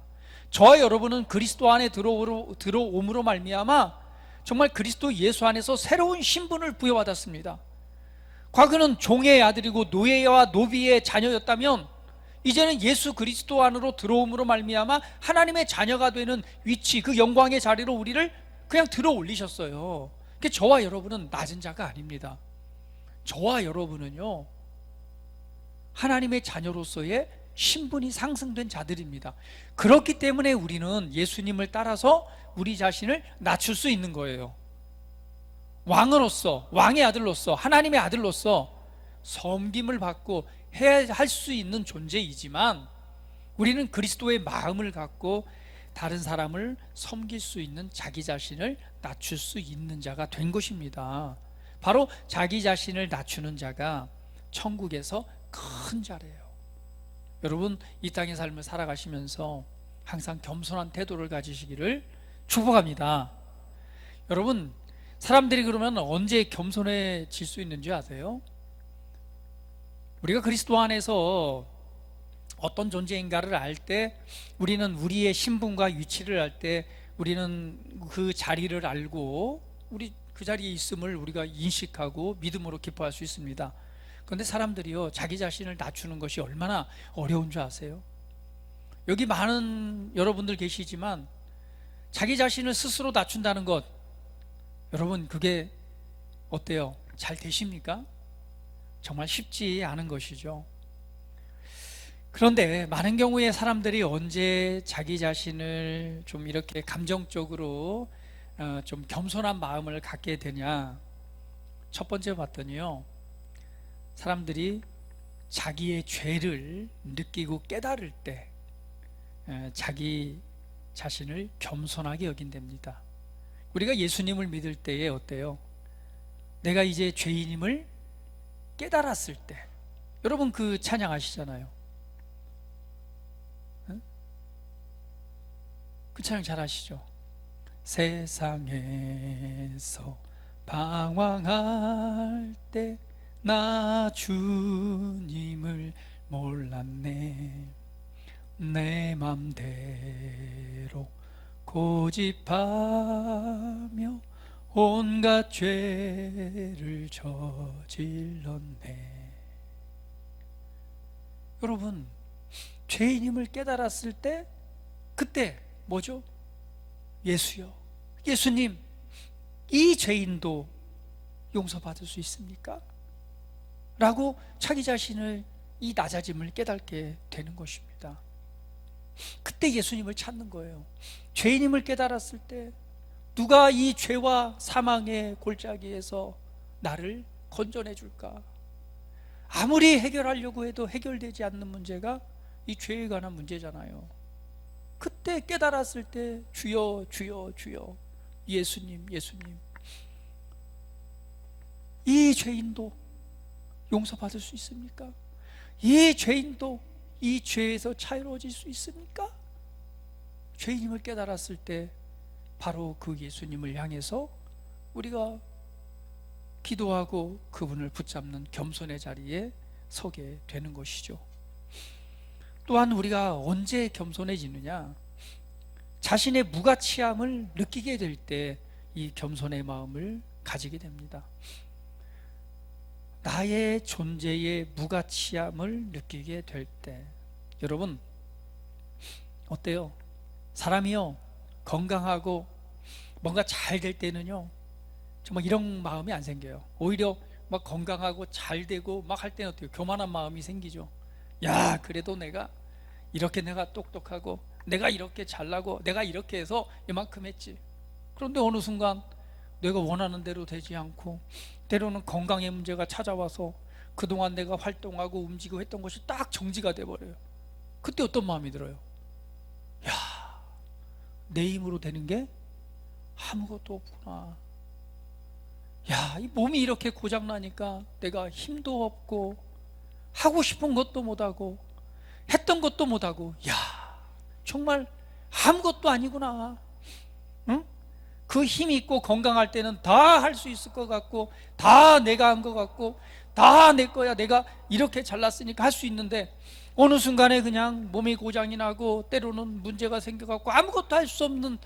저와 여러분은 그리스도 안에 들어옴으로 말미암아 정말 그리스도 예수 안에서 새로운 신분을 부여받았습니다. 과거는 종의 아들이고 노예와 노비의 자녀였다면, 이제는 예수 그리스도 안으로 들어옴으로 말미암아 하나님의 자녀가 되는 위치, 그 영광의 자리로 우리를 그냥 들어 올리셨어요. 그러니까 저와 여러분은 낮은 자가 아닙니다. 저와 여러분은요, 하나님의 자녀로서의 신분이 상승된 자들입니다. 그렇기 때문에 우리는 예수님을 따라서 우리 자신을 낮출 수 있는 거예요. 왕으로서, 왕의 아들로서, 하나님의 아들로서 섬김을 받고 해야 할 수 있는 존재이지만, 우리는 그리스도의 마음을 갖고 다른 사람을 섬길 수 있는 자기 자신을 낮출 수 있는 자가 된 것입니다. 바로 자기 자신을 낮추는 자가 천국에서 큰 자래요. 여러분, 이 땅의 삶을 살아가시면서 항상 겸손한 태도를 가지시기를 축복합니다. 여러분, 사람들이 그러면 언제 겸손해질 수 있는지 아세요? 우리가 그리스도 안에서 어떤 존재인가를 알 때, 우리는 우리의 신분과 위치를 알 때, 우리는 그 자리를 알고 우리 그 자리에 있음을 우리가 인식하고 믿음으로 기뻐할 수 있습니다. 그런데 사람들이요, 자기 자신을 낮추는 것이 얼마나 어려운 줄 아세요? 여기 많은 여러분들 계시지만 자기 자신을 스스로 낮춘다는 것, 여러분, 그게 어때요? 잘 되십니까? 정말 쉽지 않은 것이죠. 그런데 많은 경우에 사람들이 언제 자기 자신을 좀 이렇게 감정적으로 좀 겸손한 마음을 갖게 되냐? 첫 번째 봤더니요, 사람들이 자기의 죄를 느끼고 깨달을 때 자기 자신을 겸손하게 여긴답니다. 우리가 예수님을 믿을 때에 어때요? 내가 이제 죄인임을 깨달았을 때, 여러분 그 찬양 아시잖아요. 그 찬양 잘 아시죠? 세상에서 방황할 때 나 주님을 몰랐네. 내 맘대로 고집하며 온갖 죄를 저질렀네. 여러분, 죄인임을 깨달았을 때, 그때 뭐죠? 예수요, 예수님, 이 죄인도 용서받을 수 있습니까? 라고 자기 자신을, 이 낮아짐을 깨닫게 되는 것입니다. 그때 예수님을 찾는 거예요. 죄인임을 깨달았을 때, 누가 이 죄와 사망의 골짜기에서 나를 건져내 줄까? 아무리 해결하려고 해도 해결되지 않는 문제가 이 죄에 관한 문제잖아요. 그때 깨달았을 때, 주여 주여 주여, 예수님 예수님, 이 죄인도 용서받을 수 있습니까? 이 죄인도 이 죄에서 자유로워질 수 있습니까? 죄인임을 깨달았을 때 바로 그 예수님을 향해서 우리가 기도하고 그분을 붙잡는 겸손의 자리에 서게 되는 것이죠. 또한 우리가 언제 겸손해지느냐? 자신의 무가치함을 느끼게 될 때 이 겸손의 마음을 가지게 됩니다. 나의 존재의 무가치함을 느끼게 될 때, 여러분 어때요? 사람이요, 건강하고 뭔가 잘 될 때는요, 정말 이런 마음이 안 생겨요. 오히려 막 건강하고 잘 되고 막 할 때는 어때요? 교만한 마음이 생기죠. 야, 그래도 내가 똑똑하고 내가 이렇게 잘나고 내가 이렇게 해서 이만큼 했지. 그런데 어느 순간 내가 원하는 대로 되지 않고, 때로는 건강의 문제가 찾아와서 그동안 내가 활동하고 움직이고 했던 것이 딱 정지가 돼버려요. 그때 어떤 마음이 들어요? 내 힘으로 되는 게 아무것도 없구나. 야, 이 몸이 이렇게 고장나니까 내가 힘도 없고 하고 싶은 것도 못하고 했던 것도 못하고, 야, 정말 아무것도 아니구나. 응? 그 힘이 있고 건강할 때는 다 할 수 있을 것 같고, 다 내가 한 것 같고, 다 내 거야, 내가 이렇게 잘났으니까 할 수 있는데, 어느 순간에 그냥 몸이 고장이 나고 때로는 문제가 생겨갖고 아무것도 할 수 없는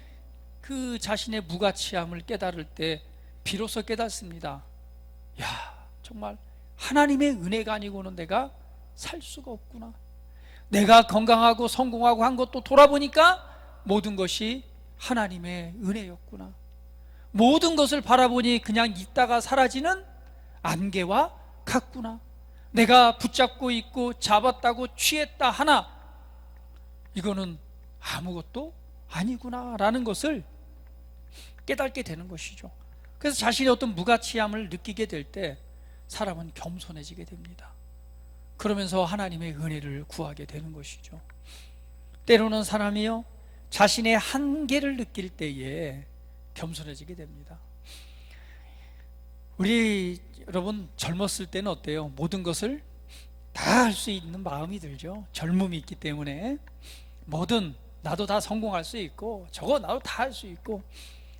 그 자신의 무가치함을 깨달을 때 비로소 깨닫습니다. 야, 정말 하나님의 은혜가 아니고는 내가 살 수가 없구나. 내가 건강하고 성공하고 한 것도 돌아보니까 모든 것이 하나님의 은혜였구나. 모든 것을 바라보니 그냥 있다가 사라지는 안개와 같구나. 내가 붙잡고 있고 잡았다고 취했다 하나 이거는 아무것도 아니구나 라는 것을 깨닫게 되는 것이죠. 그래서 자신의 어떤 무가치함을 느끼게 될 때 사람은 겸손해지게 됩니다. 그러면서 하나님의 은혜를 구하게 되는 것이죠. 때로는 사람이요, 자신의 한계를 느낄 때에 겸손해지게 됩니다. 우리 여러분 젊었을 때는 어때요? 모든 것을 다 할 수 있는 마음이 들죠. 젊음이 있기 때문에 뭐든 나도 다 성공할 수 있고 저거 나도 다 할 수 있고,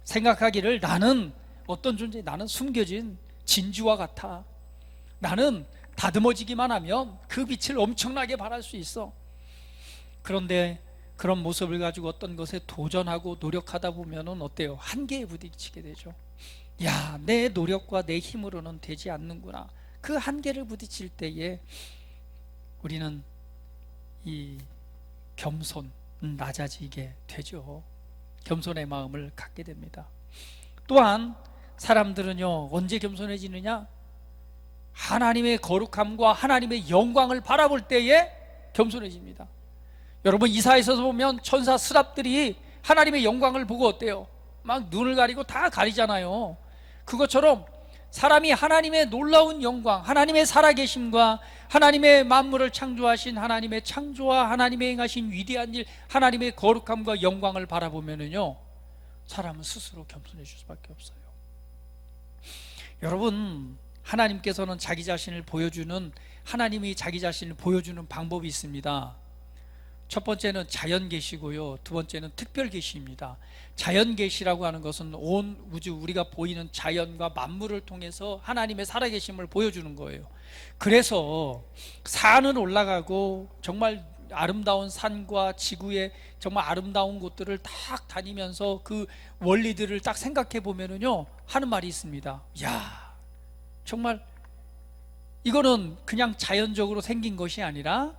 생각하기를 나는 어떤 존재, 나는 숨겨진 진주와 같아. 나는 다듬어지기만 하면 그 빛을 엄청나게 발할 수 있어. 그런데 그런 모습을 가지고 어떤 것에 도전하고 노력하다 보면은 어때요? 한계에 부딪히게 되죠. 야, 내 노력과 내 힘으로는 되지 않는구나. 그 한계를 부딪힐 때에 우리는 이 겸손, 낮아지게 되죠. 겸손의 마음을 갖게 됩니다. 또한 사람들은요, 언제 겸손해지느냐? 하나님의 거룩함과 하나님의 영광을 바라볼 때에 겸손해집니다. 여러분, 이사야서에서 보면 천사 스랍들이 하나님의 영광을 보고 어때요? 막 눈을 가리고 다 가리잖아요. 그것처럼 사람이 하나님의 놀라운 영광, 하나님의 살아계심과 하나님의 만물을 창조하신 하나님의 창조와 하나님의 행하신 위대한 일, 하나님의 거룩함과 영광을 바라보면은요, 사람은 스스로 겸손해질 수밖에 없어요. 여러분, 하나님께서는 자기 자신을 보여주는, 하나님이 자기 자신을 보여주는 방법이 있습니다. 첫 번째는 자연 계시고요, 두 번째는 특별 계시입니다. 자연 계시라고 하는 것은 온 우주, 우리가 보이는 자연과 만물을 통해서 하나님의 살아계심을 보여주는 거예요. 그래서 산은 올라가고 정말 아름다운 산과 지구의 정말 아름다운 곳들을 딱 다니면서 그 원리들을 딱 생각해 보면은요, 하는 말이 있습니다. 야, 정말 이거는 그냥 자연적으로 생긴 것이 아니라,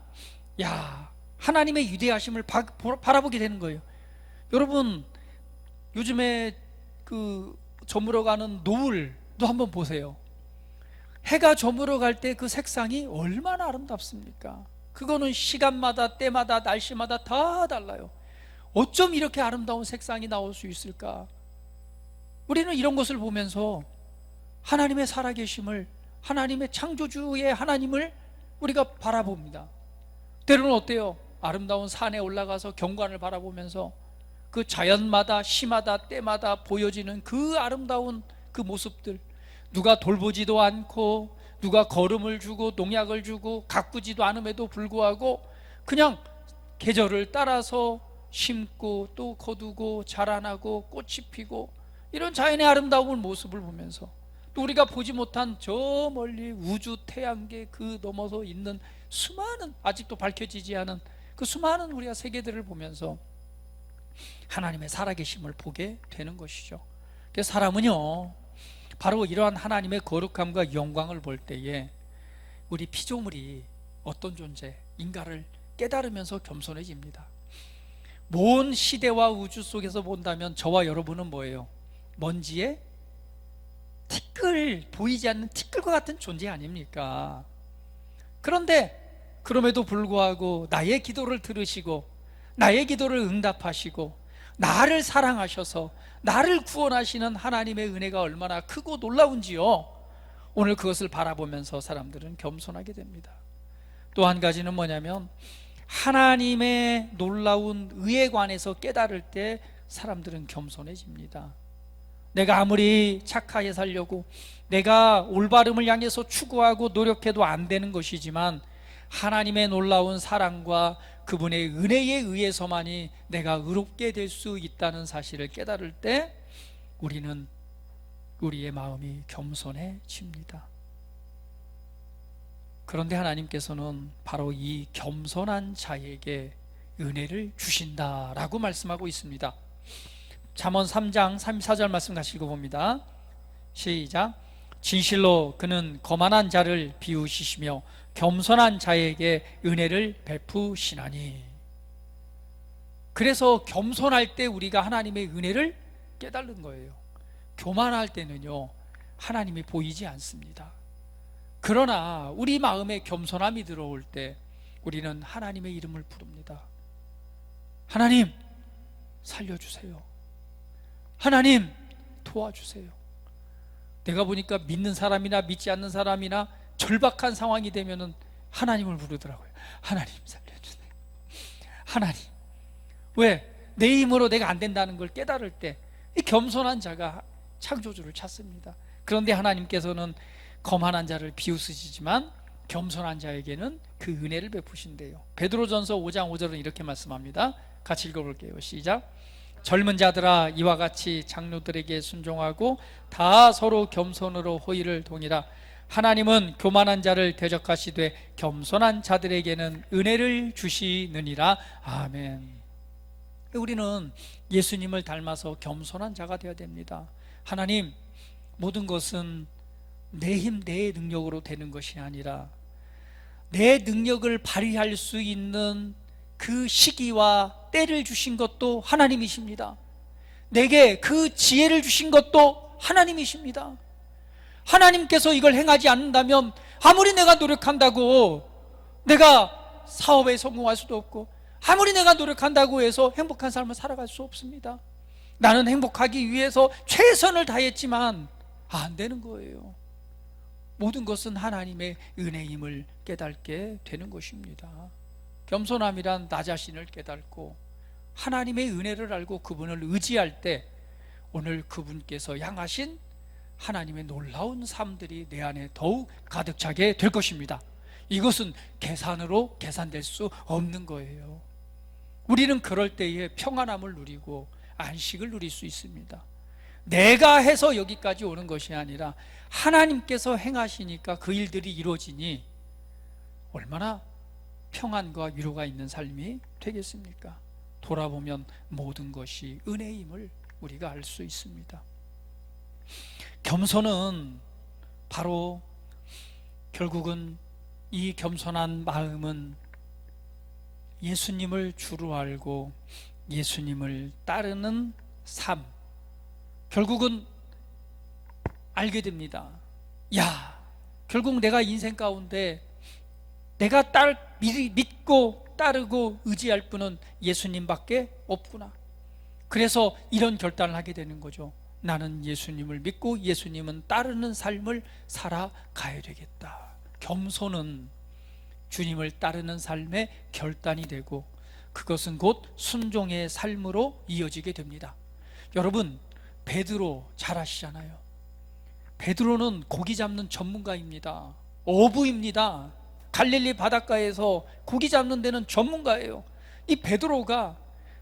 야, 하나님의 위대하심을 바라보게 되는 거예요. 여러분, 요즘에 그 저물어 가는 노을도 한번 보세요. 해가 저물어 갈 때 그 색상이 얼마나 아름답습니까? 그거는 시간마다, 때마다, 날씨마다 다 달라요. 어쩜 이렇게 아름다운 색상이 나올 수 있을까? 우리는 이런 것을 보면서 하나님의 살아계심을, 하나님의 창조주의 하나님을 우리가 바라봅니다. 때로는 어때요? 아름다운 산에 올라가서 경관을 바라보면서 그 자연마다, 시마다, 때마다 보여지는 그 아름다운 그 모습들, 누가 돌보지도 않고 누가 거름을 주고 농약을 주고 가꾸지도 않음에도 불구하고 그냥 계절을 따라서 심고 또 거두고 자라나고 꽃이 피고, 이런 자연의 아름다운 모습을 보면서 또 우리가 보지 못한 저 멀리 우주 태양계 그 넘어서 있는 수많은, 아직도 밝혀지지 않은 그 수많은 우리가 세계들을 보면서 하나님의 살아계심을 보게 되는 것이죠. 그래서 사람은요, 바로 이러한 하나님의 거룩함과 영광을 볼 때에 우리 피조물이 어떤 존재인가를 깨달으면서 겸손해집니다. 먼 시대와 우주 속에서 본다면 저와 여러분은 뭐예요? 먼지에 티끌, 보이지 않는 티끌과 같은 존재 아닙니까? 그런데 그럼에도 불구하고 나의 기도를 들으시고 나의 기도를 응답하시고 나를 사랑하셔서 나를 구원하시는 하나님의 은혜가 얼마나 크고 놀라운지요, 오늘 그것을 바라보면서 사람들은 겸손하게 됩니다. 또 한 가지는 뭐냐면, 하나님의 놀라운 의에 관해서 깨달을 때 사람들은 겸손해집니다. 내가 아무리 착하게 살려고 내가 올바름을 향해서 추구하고 노력해도 안 되는 것이지만 하나님의 놀라운 사랑과 그분의 은혜에 의해서만이 내가 의롭게 될 수 있다는 사실을 깨달을 때 우리는 우리의 마음이 겸손해집니다. 그런데 하나님께서는 바로 이 겸손한 자에게 은혜를 주신다라고 말씀하고 있습니다. 잠언 3장 34절 말씀 같이 읽어봅니다. 시작. 진실로 그는 거만한 자를 비우시시며 겸손한 자에게 은혜를 베푸시나니. 그래서 겸손할 때 우리가 하나님의 은혜를 깨달는 거예요. 교만할 때는요, 하나님이 보이지 않습니다. 그러나 우리 마음에 겸손함이 들어올 때 우리는 하나님의 이름을 부릅니다. 하나님 살려주세요. 하나님 도와주세요. 내가 보니까 믿는 사람이나 믿지 않는 사람이나 절박한 상황이 되면은 하나님을 부르더라고요. 하나님 살려주세요. 하나님. 왜? 내 힘으로 내가 안 된다는 걸 깨달을 때 이 겸손한 자가 창조주를 찾습니다. 그런데 하나님께서는 거만한 자를 비웃으시지만 겸손한 자에게는 그 은혜를 베푸신대요. 베드로전서 5장 5절은 이렇게 말씀합니다. 같이 읽어볼게요. 시작. 젊은 자들아 이와 같이 장로들에게 순종하고 다 서로 겸손으로 호의를 동이라. 하나님은 교만한 자를 대적하시되 겸손한 자들에게는 은혜를 주시느니라. 아멘. 우리는 예수님을 닮아서 겸손한 자가 되어야 됩니다. 하나님, 모든 것은 내 힘, 내 능력으로 되는 것이 아니라 내 능력을 발휘할 수 있는 그 시기와 때를 주신 것도 하나님이십니다. 내게 그 지혜를 주신 것도 하나님이십니다. 하나님께서 이걸 행하지 않는다면 아무리 내가 노력한다고 내가 사업에 성공할 수도 없고 아무리 내가 노력한다고 해서 행복한 삶을 살아갈 수 없습니다. 나는 행복하기 위해서 최선을 다했지만 안 되는 거예요. 모든 것은 하나님의 은혜임을 깨닫게 되는 것입니다. 겸손함이란 나 자신을 깨닫고 하나님의 은혜를 알고 그분을 의지할 때 오늘 그분께서 향하신 하나님의 놀라운 삶들이 내 안에 더욱 가득 차게 될 것입니다. 이것은 계산으로 계산될 수 없는 거예요. 우리는 그럴 때에 평안함을 누리고 안식을 누릴 수 있습니다. 내가 해서 여기까지 오는 것이 아니라 하나님께서 행하시니까 그 일들이 이루어지니 얼마나 평안과 위로가 있는 삶이 되겠습니까? 돌아보면 모든 것이 은혜임을 우리가 알 수 있습니다. 겸손은 바로 결국은 이 겸손한 마음은 예수님을 주로 알고 예수님을 따르는 삶, 결국은 알게 됩니다. 야, 결국 내가 인생 가운데 내가 믿고 따르고 의지할 분은 예수님밖에 없구나. 그래서 이런 결단을 하게 되는 거죠. 나는 예수님을 믿고 예수님은 따르는 삶을 살아가야 되겠다. 겸손은 주님을 따르는 삶의 결단이 되고 그것은 곧 순종의 삶으로 이어지게 됩니다. 여러분, 베드로 잘 아시잖아요. 베드로는 고기 잡는 전문가입니다. 어부입니다. 갈릴리 바닷가에서 고기 잡는 데는 전문가예요. 이 베드로가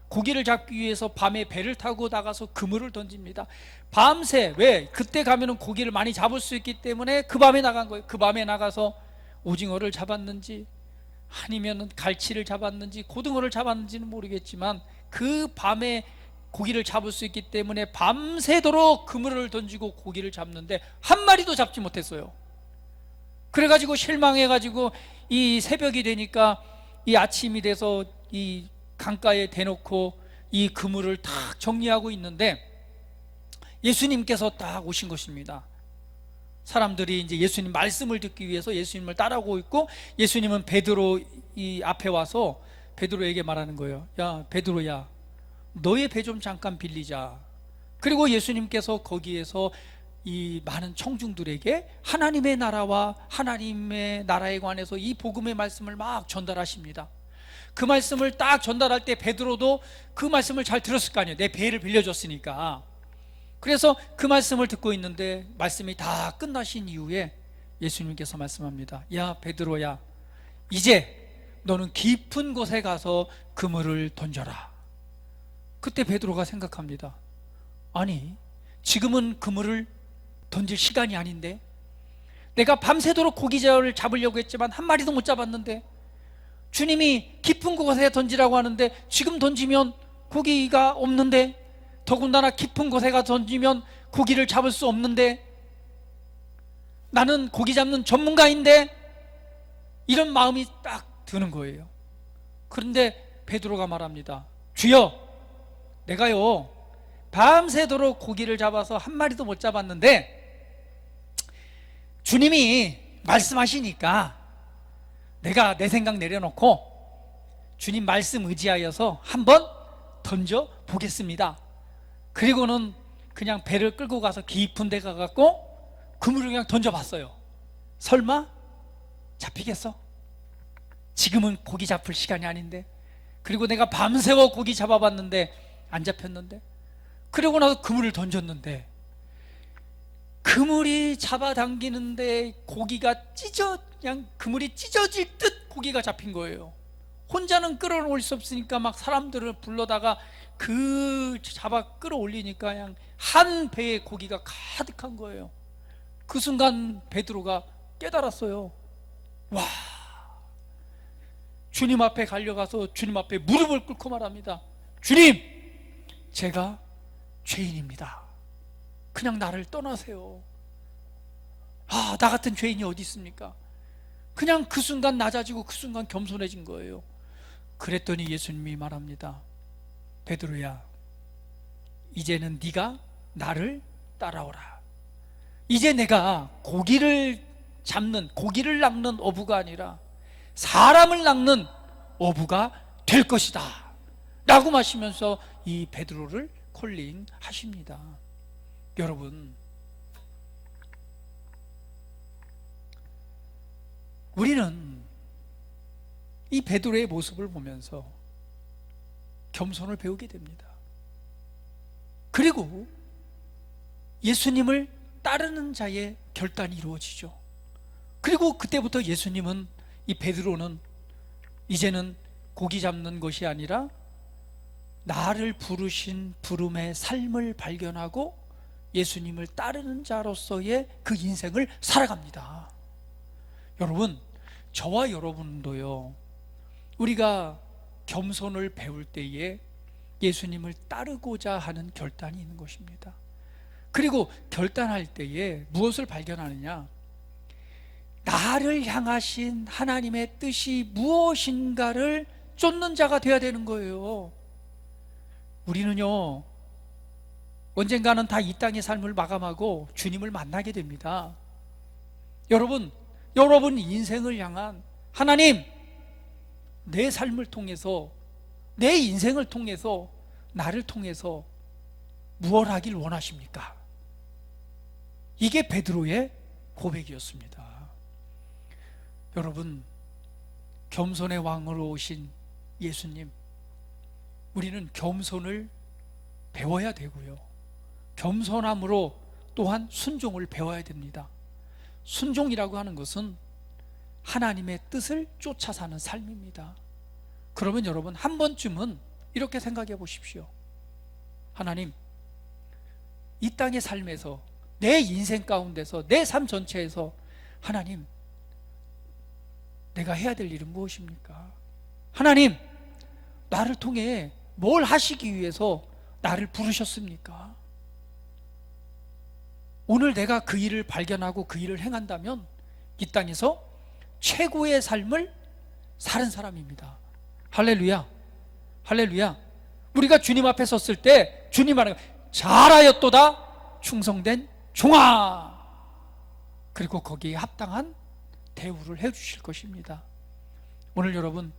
고기를 잡기 위해서 밤에 배를 타고 나가서 그물을 던집니다. 밤새, 왜? 그때 가면은 고기를 많이 잡을 수 있기 때문에 그 밤에 나간 거예요. 그 밤에 나가서 오징어를 잡았는지 아니면 갈치를 잡았는지 고등어를 잡았는지는 모르겠지만 그 밤에 고기를 잡을 수 있기 때문에 밤새도록 그물을 던지고 고기를 잡는데 한 마리도 잡지 못했어요. 그래가지고 실망해가지고 이 새벽이 되니까 이 아침이 돼서 이 강가에 대놓고 이 그물을 딱 정리하고 있는데 예수님께서 딱 오신 것입니다. 사람들이 이제 예수님 말씀을 듣기 위해서 예수님을 따라오고 있고 예수님은 베드로 이 앞에 와서 베드로에게 말하는 거예요. 야, 베드로야, 너의 배 좀 잠깐 빌리자. 그리고 예수님께서 거기에서 이 많은 청중들에게 하나님의 나라와 하나님의 나라에 관해서 이 복음의 말씀을 막 전달하십니다. 그 말씀을 딱 전달할 때 베드로도 그 말씀을 잘 들었을 거 아니에요. 내 배를 빌려줬으니까. 그래서 그 말씀을 듣고 있는데 말씀이 다 끝나신 이후에 예수님께서 말씀합니다. 야 베드로야, 이제 너는 깊은 곳에 가서 그물을 던져라. 그때 베드로가 생각합니다. 아니, 지금은 그물을 던질 시간이 아닌데, 내가 밤새도록 고기를 잡으려고 했지만 한 마리도 못 잡았는데, 주님이 깊은 곳에 던지라고 하는데 지금 던지면 고기가 없는데, 더군다나 깊은 곳에 가 던지면 고기를 잡을 수 없는데, 나는 고기 잡는 전문가인데, 이런 마음이 딱 드는 거예요. 그런데 베드로가 말합니다. 주여, 내가요 밤새도록 고기를 잡아서 한 마리도 못 잡았는데 주님이 말씀하시니까 내가 내 생각 내려놓고 주님 말씀 의지하여서 한번 던져 보겠습니다. 그리고는 그냥 배를 끌고 가서 깊은 데 가갖고 그물을 그냥 던져봤어요. 설마 잡히겠어? 지금은 고기 잡을 시간이 아닌데, 그리고 내가 밤새워 고기 잡아봤는데 안 잡혔는데, 그러고 나서 그물을 던졌는데 그물이 잡아당기는데 고기가 그냥 그물이 찢어질 듯 고기가 잡힌 거예요. 혼자는 끌어올 수 없으니까 막 사람들을 불러다가 그 잡아 끌어올리니까 그냥 한 배의 고기가 가득한 거예요. 그 순간 베드로가 깨달았어요. 와, 주님 앞에 달려가서 주님 앞에 무릎을 꿇고 말합니다. 주님, 제가 죄인입니다. 그냥 나를 떠나세요. 나 같은 죄인이 어디 있습니까? 그냥 그 순간 낮아지고 그 순간 겸손해진 거예요. 그랬더니 예수님이 말합니다. 베드로야, 이제는 네가 나를 따라오라. 이제 내가 고기를 낚는 어부가 아니라 사람을 낚는 어부가 될 것이다 라고 마시면서 이 베드로를 콜링하십니다. 여러분, 우리는 이 베드로의 모습을 보면서 겸손을 배우게 됩니다. 그리고 예수님을 따르는 자의 결단이 이루어지죠. 그리고 그때부터 예수님은, 이 베드로는 이제는 고기 잡는 것이 아니라 나를 부르신 부름의 삶을 발견하고 예수님을 따르는 자로서의 그 인생을 살아갑니다. 여러분, 저와 여러분도요, 우리가 겸손을 배울 때에 예수님을 따르고자 하는 결단이 있는 것입니다. 그리고 결단할 때에 무엇을 발견하느냐? 나를 향하신 하나님의 뜻이 무엇인가를 쫓는 자가 되어야 되는 거예요. 우리는요, 언젠가는 다 이 땅의 삶을 마감하고 주님을 만나게 됩니다. 여러분 인생을 향한 하나님, 내 삶을 통해서, 내 인생을 통해서, 나를 통해서 무엇 하길 원하십니까? 이게 베드로의 고백이었습니다. 여러분, 겸손의 왕으로 오신 예수님, 우리는 겸손을 배워야 되고요, 겸손함으로 또한 순종을 배워야 됩니다. 순종이라고 하는 것은 하나님의 뜻을 쫓아 사는 삶입니다. 그러면 여러분, 한 번쯤은 이렇게 생각해 보십시오. 하나님, 이 땅의 삶에서, 내 인생 가운데서, 내 삶 전체에서 하나님, 내가 해야 될 일은 무엇입니까? 하나님, 나를 통해 뭘 하시기 위해서 나를 부르셨습니까? 오늘 내가 그 일을 발견하고 그 일을 행한다면 이 땅에서 최고의 삶을 사는 사람입니다. 할렐루야, 할렐루야. 우리가 주님 앞에 섰을 때 주님 말하는, 잘하였도다 충성된 종아, 그리고 거기에 합당한 대우를 해주실 것입니다. 오늘 여러분,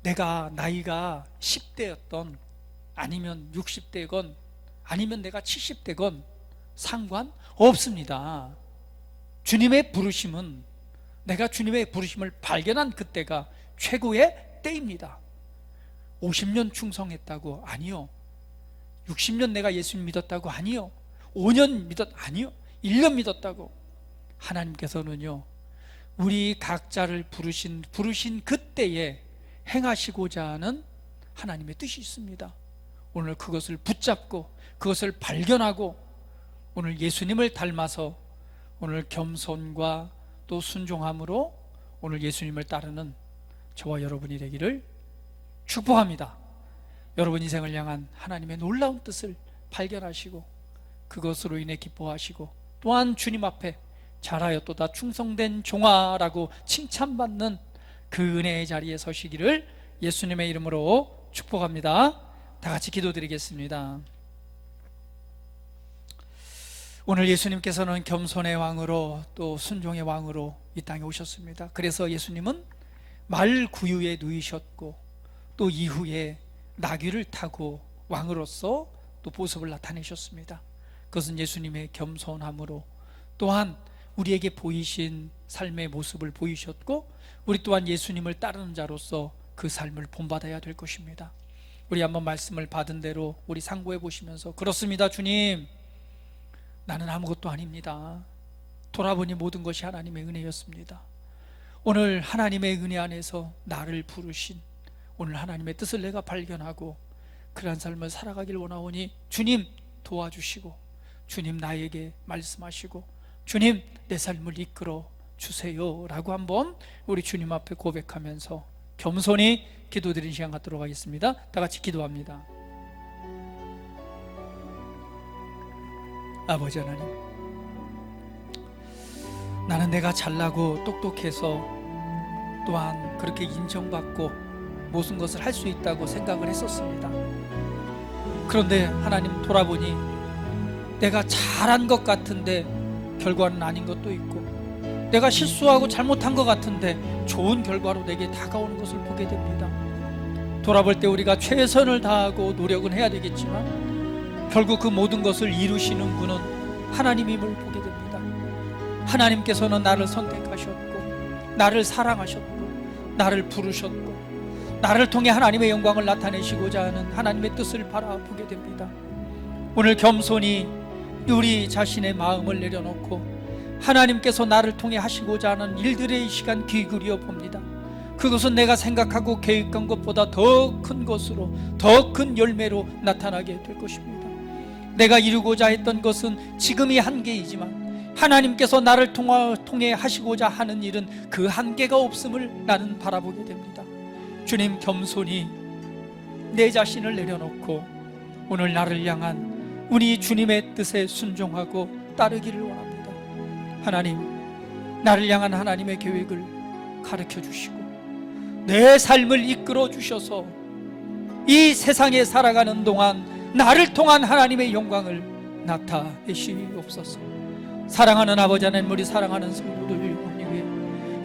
내가 나이가 10대였던, 아니면 60대건, 아니면 내가 70대건 상관없습니다. 주님의 부르심은, 내가 주님의 부르심을 발견한 그때가 최고의 때입니다. 50년 충성했다고? 아니요. 60년 내가 예수님 믿었다고? 아니요. 5년 아니요. 1년 믿었다고? 하나님께서는요, 우리 각자를 부르신 그때에 행하시고자 하는 하나님의 뜻이 있습니다. 오늘 그것을 붙잡고 그것을 발견하고 오늘 예수님을 닮아서 오늘 겸손과 또 순종함으로 오늘 예수님을 따르는 저와 여러분이 되기를 축복합니다. 여러분 인생을 향한 하나님의 놀라운 뜻을 발견하시고 그것으로 인해 기뻐하시고 또한 주님 앞에 잘하였도다 충성된 종아라고 칭찬받는 그 은혜의 자리에 서시기를 예수님의 이름으로 축복합니다. 다 같이 기도드리겠습니다. 오늘 예수님께서는 겸손의 왕으로 또 순종의 왕으로 이 땅에 오셨습니다. 그래서 예수님은 말 구유에 누이셨고 또 이후에 나귀를 타고 왕으로서 또 보습을 나타내셨습니다. 그것은 예수님의 겸손함으로 또한 우리에게 보이신 삶의 모습을 보이셨고 우리 또한 예수님을 따르는 자로서 그 삶을 본받아야 될 것입니다. 우리 한번 말씀을 받은 대로 우리 상고해 보시면서 그렇습니다 주님, 나는 아무것도 아닙니다. 돌아보니 모든 것이 하나님의 은혜였습니다. 오늘 하나님의 은혜 안에서 나를 부르신 오늘 하나님의 뜻을 내가 발견하고 그러한 삶을 살아가길 원하오니 주님 도와주시고 주님 나에게 말씀하시고 주님 내 삶을 이끌어 주세요 라고 한번 우리 주님 앞에 고백하면서 겸손히 기도드리는 시간 갖도록 하겠습니다. 다 같이 기도합니다. 아버지 하나님, 나는 내가 잘나고 똑똑해서 또한 그렇게 인정받고 모든 것을 할 수 있다고 생각을 했었습니다. 그런데 하나님 돌아보니 내가 잘한 것 같은데 결과는 아닌 것도 있고 내가 실수하고 잘못한 것 같은데 좋은 결과로 내게 다가오는 것을 보게 됩니다. 돌아볼 때 우리가 최선을 다하고 노력은 해야 되겠지만 결국 그 모든 것을 이루시는 분은 하나님임을 보게 됩니다. 하나님께서는 나를 선택하셨고 나를 사랑하셨고 나를 부르셨고 나를 통해 하나님의 영광을 나타내시고자 하는 하나님의 뜻을 바라보게 됩니다. 오늘 겸손히 우리 자신의 마음을 내려놓고 하나님께서 나를 통해 하시고자 하는 일들의 이 시간 귀 기울여 봅니다. 그것은 내가 생각하고 계획한 것보다 더 큰 것으로 더 큰 열매로 나타나게 될 것입니다. 내가 이루고자 했던 것은 지금이 한계이지만 하나님께서 나를 통해 하시고자 하는 일은 그 한계가 없음을 나는 바라보게 됩니다. 주님, 겸손히 내 자신을 내려놓고 오늘 나를 향한 우리 주님의 뜻에 순종하고 따르기를 원합니다. 하나님, 나를 향한 하나님의 계획을 가르쳐 주시고 내 삶을 이끌어 주셔서 이 세상에 살아가는 동안 나를 통한 하나님의 영광을 나타내시옵소서. 사랑하는 아버지 하나님, 우리 사랑하는 성도들 위해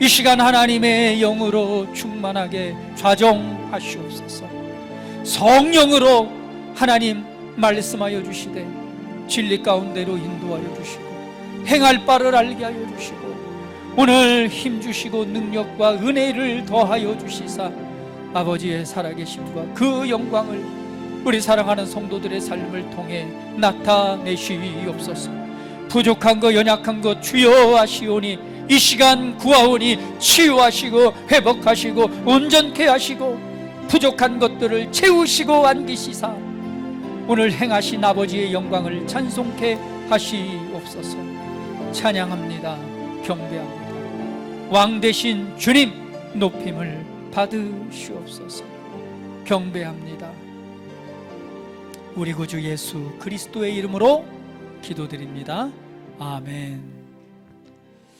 이 시간 하나님의 영으로 충만하게 좌정하시옵소서. 성령으로 하나님 말씀하여 주시되 진리 가운데로 인도하여 주시고 행할 바를 알게 하여 주시고 오늘 힘주시고 능력과 은혜를 더하여 주시사 아버지의 살아계심과 그 영광을 우리 사랑하는 성도들의 삶을 통해 나타내시옵소서. 부족한 것 연약한 것 주여 하시오니 이 시간 구하오니 치유하시고 회복하시고 온전케 하시고 부족한 것들을 채우시고 안기시사 오늘 행하신 아버지의 영광을 찬송케 하시옵소서. 찬양합니다. 경배합니다. 왕 되신 주님 높임을 받으시옵소서. 경배합니다. 우리 구주 예수 그리스도의 이름으로 기도드립니다. 아멘.